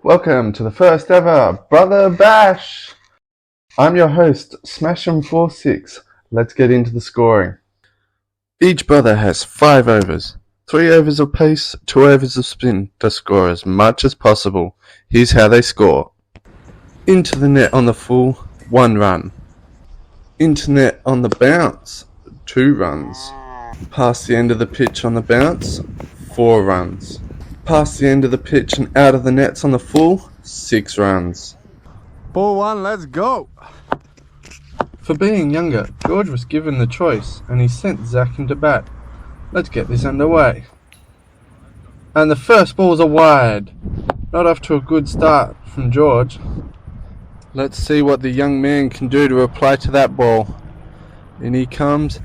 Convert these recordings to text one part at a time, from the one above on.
Welcome to the first ever Brother Bash. I'm your host, Smash'em46. Let's get into the scoring. Each brother has 5 overs. 3 overs of pace, 2 overs of spin to score as much as possible. Here's how they score. Into the net on the full, 1 run. Into net on the bounce, 2 runs. Past the end of the pitch on the bounce, 4 runs. Past the end of the pitch and out of the nets on the full, 6 runs. Ball 1, let's go! For being younger, George was given the choice and he sent Zach into bat. Let's get this underway. And the first ball's a wide. Not off to a good start from George. Let's see what the young man can do to reply to that ball. In he comes.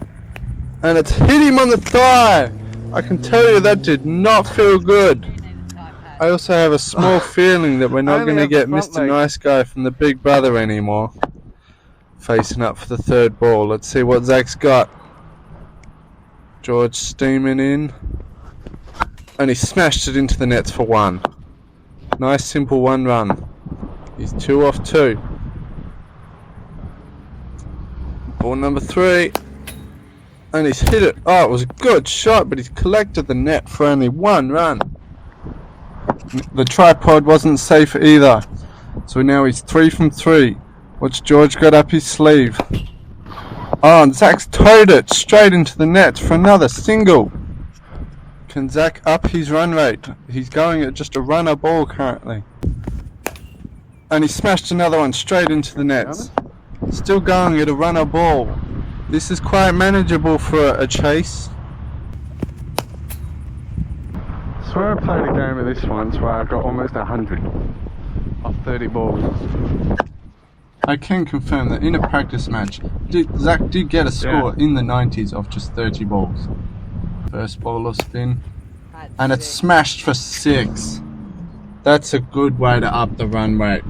And it's hit him on the thigh! I can tell you that did not feel good. I also have a small feeling that we're not going to get Mr. Nice Guy from the Big Brother anymore. Facing up for the third ball. Let's see what Zach's got. George steaming in. And he smashed it into the nets for 1. Nice simple 1 run. He's 2 off 2. Ball number 3. And he's hit it. Oh, it was a good shot, but he's collected the net for only 1 run. The tripod wasn't safe either. So now he's 3 from 3. What's George got up his sleeve? Oh, and Zach's towed it straight into the net for another single. Can Zach up his run rate? He's going at just a runner ball currently. And he smashed another one straight into the nets. Still going at a runner ball. This is quite manageable for a chase. I swear I played a game of this once where I got almost 100 off 30 balls. I can confirm that in a practice match, Zach did get a score in the 90s off just 30 balls. First ball of spin. And it's smashed for 6. That's a good way to up the run rate.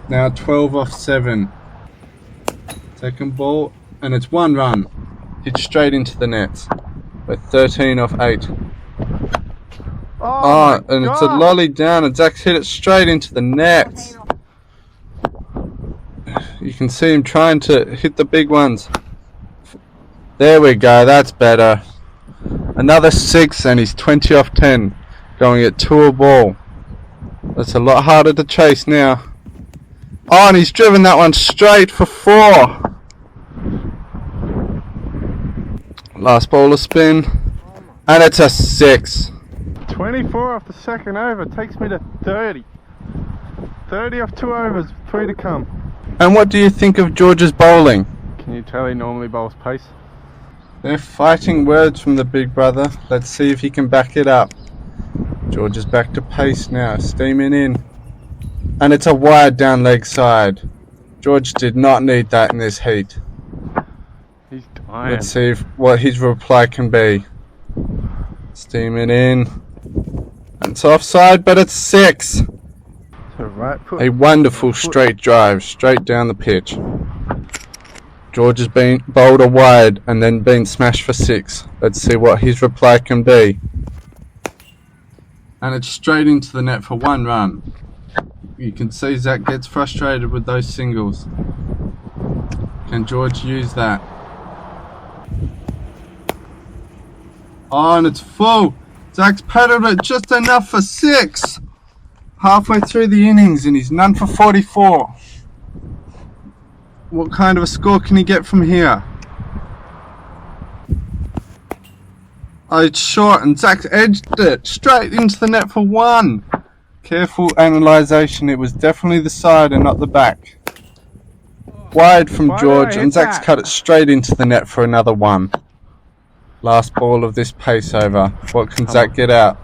Now 12 off 7. Second ball. And it's 1 run. Hit straight into the nets. We're 13 off 8. Oh, and it's a lolly down and Zach's hit it straight into the nets. You can see him trying to hit the big ones. There we go, that's better. Another 6 and he's 20 off 10. Going at 2 a ball. That's a lot harder to chase now. Oh, and he's driven that one straight for 4. Last ball of spin, and it's a 6. 24 off the second over takes me to 30. 30 off 2 overs, 3 to come. And what do you think of George's bowling? Can you tell he normally bowls pace? They're fighting words from the Big Brother. Let's see if he can back it up. George is back to pace now, steaming in. And it's a wide down leg side. George did not need that in this heat. He's dying. Let's see what his reply can be. Steaming in. And it's offside, but it's 6. A wonderful straight drive, straight down the pitch. George has been bowled a wide and then been smashed for 6. Let's see what his reply can be. And it's straight into the net for 1 run. You can see Zach gets frustrated with those singles. Can George use that? Oh, and it's full. Zach's paddled it just enough for 6. Halfway through the innings and he's none for 44. What kind of a score can he get from here? Oh, it's short and Zach's edged it straight into the net for 1. Careful analysation, it was definitely the side and not the back. Wide from George and Zach's cut it straight into the net for another 1. Last ball of this pace over. What can Zach get out?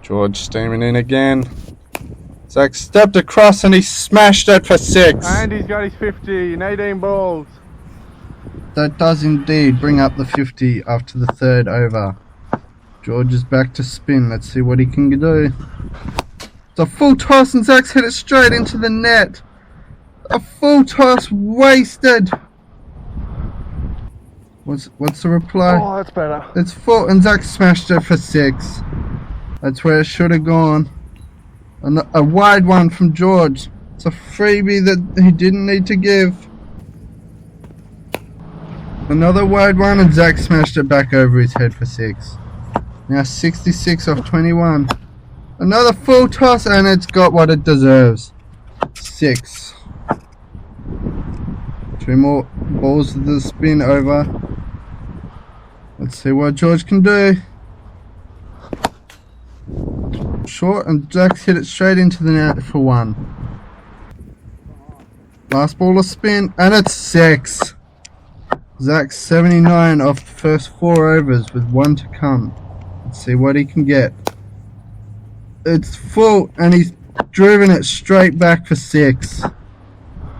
George steaming in again. Zach stepped across and he smashed it for 6. And he's got his 50 in 18 balls. That does indeed bring up the 50 after the third over. George is back to spin. Let's see what he can do. It's a full toss and Zach's hit it straight into the net. A full toss wasted. What's the reply? Oh, that's better. It's full and Zach smashed it for 6. That's where it should have gone. A wide one from George. It's a freebie that he didn't need to give. Another wide one, and Zach smashed it back over his head for 6. Now 66 off 21. Another full toss, and it's got what it deserves. 6. 2 more balls to the spin over. Let's see what George can do. Short, and Zach's hit it straight into the net for 1. Last ball to spin, and it's 6. Zach's 79 off the first 4 overs with 1 to come. Let's see what he can get. It's full, and he's driven it straight back for 6.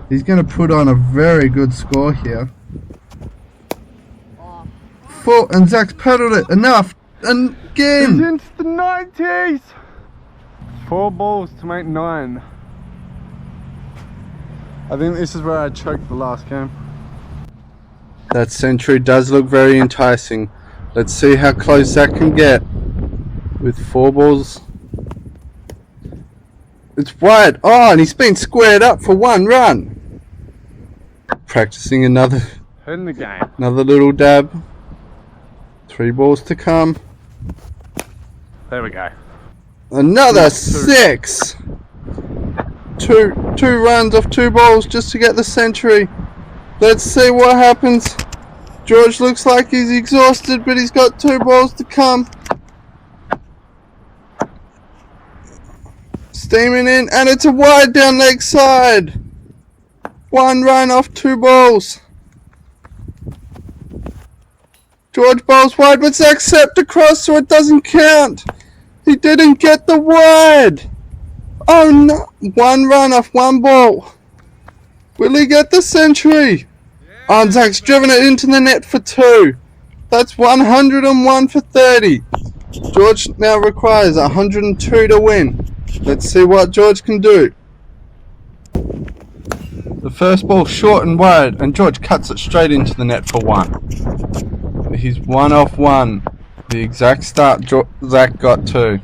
He's going to put on a very good score here. Full, and Zach's paddled it enough. And again. He's into the 90s. 4 balls to make 9. I think this is where I choked the last game. That century does look very enticing. Let's see how close Zach can get with 4 balls. It's wide. Oh, and he's been squared up for 1 run. Practicing another in the game. Another little dab. 3 balls to come. There we go. Another 6. Two runs off 2 balls just to get the century. Let's see what happens. George looks like he's exhausted, but he's got 2 balls to come. Steaming in, and it's a wide down leg side. 1 run off 2 balls. George bowls wide, but Zach stepped across, so it doesn't count. He didn't get the wide. Oh no, 1 run off 1 ball. Will he get the century? Oh, and Zach's driven it into the net for 2. That's 101 for 30. George now requires 102 to win. Let's see what George can do. The first ball short and wide, and George cuts it straight into the net for 1. He's 1 off 1. The exact start Zach got 2.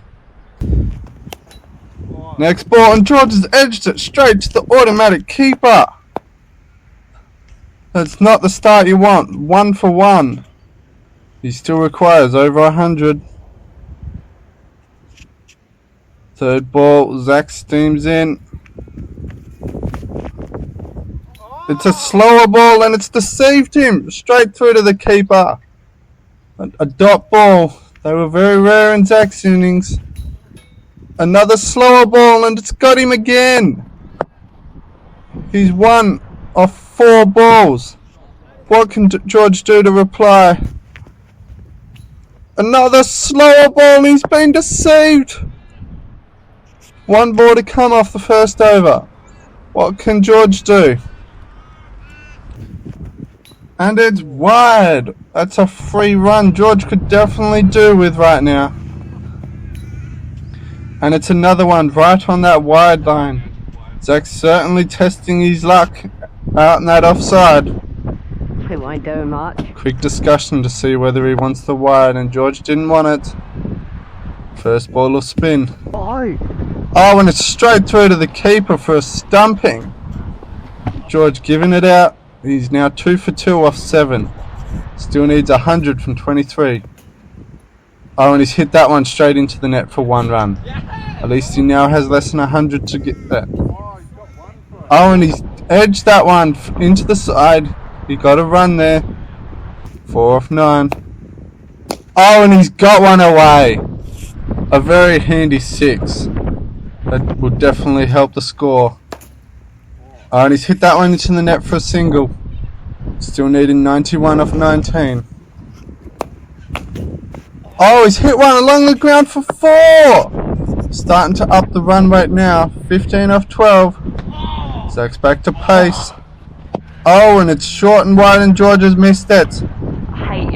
Next ball, and George has edged it straight to the automatic keeper. That's not the start you want. 1 for 1. He still requires over 100. Third ball, Zach steams in. It's a slower ball, and it's deceived him. Straight through to the keeper. A dot ball. They were very rare in Zach's innings. Another slower ball, and it's got him again. He's 1 off 4 balls. What can George do to reply? Another slower ball, and he's been deceived. 1 ball to come off the first over. What can George do? And it's wide. That's a free run George could definitely do with right now. And it's another one right on that wide line. Zach's certainly testing his luck out in that offside. It won't do much. Quick discussion to see whether he wants the wide, and George didn't want it. First ball will spin. Oh, and it's straight through to the keeper for a stumping. George giving it out. He's now 2 for 2 off 7. Still needs 100 from 23. Oh, and he's hit that one straight into the net for 1 run. At least he now has less than 100 to get that. Oh, and he's edged that one into the side. He got a run there. 4 off 9. Oh, and he's got one away. A very handy 6. That will definitely help the score. Oh, and he's hit that one into the net for a single. Still needing 91 off 19. Oh, he's hit one along the ground for 4. Starting to up the run rate now. 15 off 12. Zach's back to pace. Oh, and it's short and wide, and George has missed it.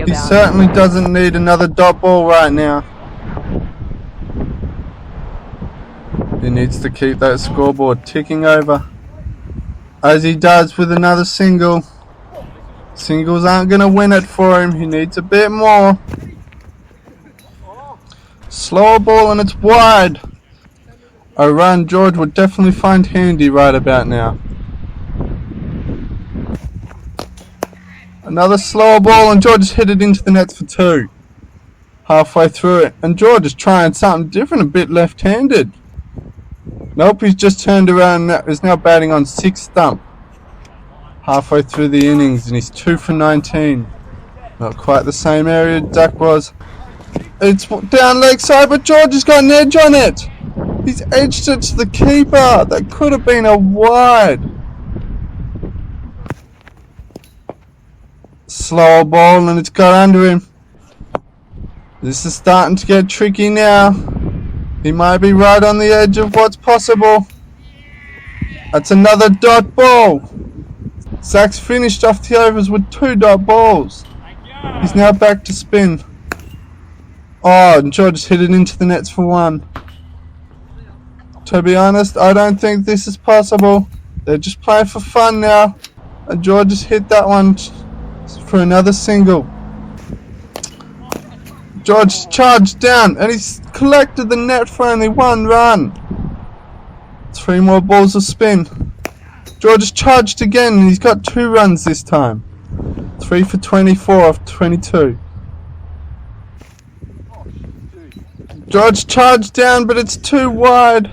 He certainly doesn't need another dot ball right now. He needs to keep that scoreboard ticking over, as he does with another single. Singles aren't going to win it for him. He needs a bit more. Slower ball and it's wide. A run George would definitely find handy right about now. Another slower ball and George has hit it into the nets for 2. Halfway through it, and George is trying something different, a bit left-handed. Nope, he's just turned around and is now batting on 6th stump. Halfway through the innings and he's 2 for 19. Not quite the same area Zach was. It's down leg side, but George has got an edge on it. He's edged it to the keeper. That could have been a wide. Slower ball and it's got under him. This is starting to get tricky now. He might be right on the edge of what's possible. That's another dot ball. Zach's finished off the overs with 2 dot balls. He's now back to spin. Oh, and George hit it into the nets for 1. To be honest, I don't think this is possible. They're just playing for fun now. And George has hit that one for another single. George charged down and he's collected the net for only 1 run. 3 more balls of spin. George has charged again and he's got 2 runs this time. 3 for 24 off 22. George charged down, but it's too wide.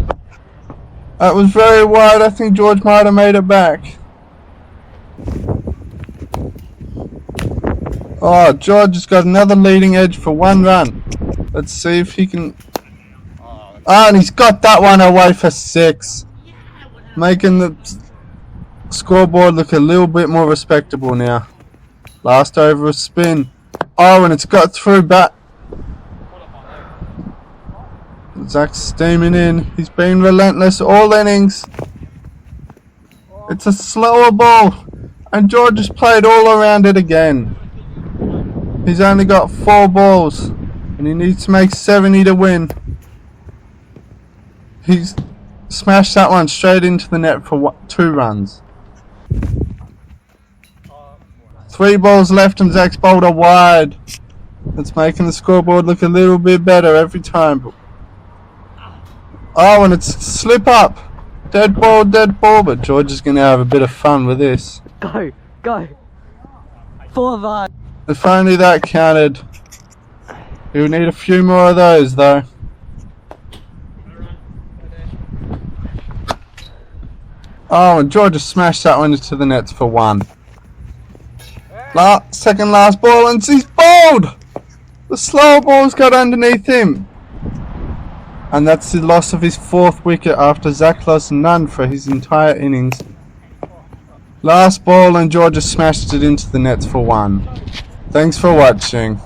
That was very wide. I think George might have made it back. Oh, George has got another leading edge for 1 run. Let's see if he can... Oh, and he's got that one away for 6. Making the scoreboard look a little bit more respectable now. Last over a spin. Oh, and it's got through bat. Zach's steaming in. He's been relentless all innings. It's a slower ball. And George has played all around it again. He's only got 4 balls. And he needs to make 70 to win. He's smashed that one straight into the net for 2 runs. 3 balls left and Zach's bowled a wide. It's making the scoreboard look a little bit better every time. Oh, and it's slip up. Dead ball, but George is going to have a bit of fun with this. Go, go. 4 5. If only that counted. He'll need a few more of those though. Oh, and George has smashed that one into the nets for 1. Second last ball and he's bowled! The slower ball's got underneath him. And that's the loss of his 4th wicket after Zach lost none for his entire innings. Last ball and George has smashed it into the nets for 1. Thanks for watching.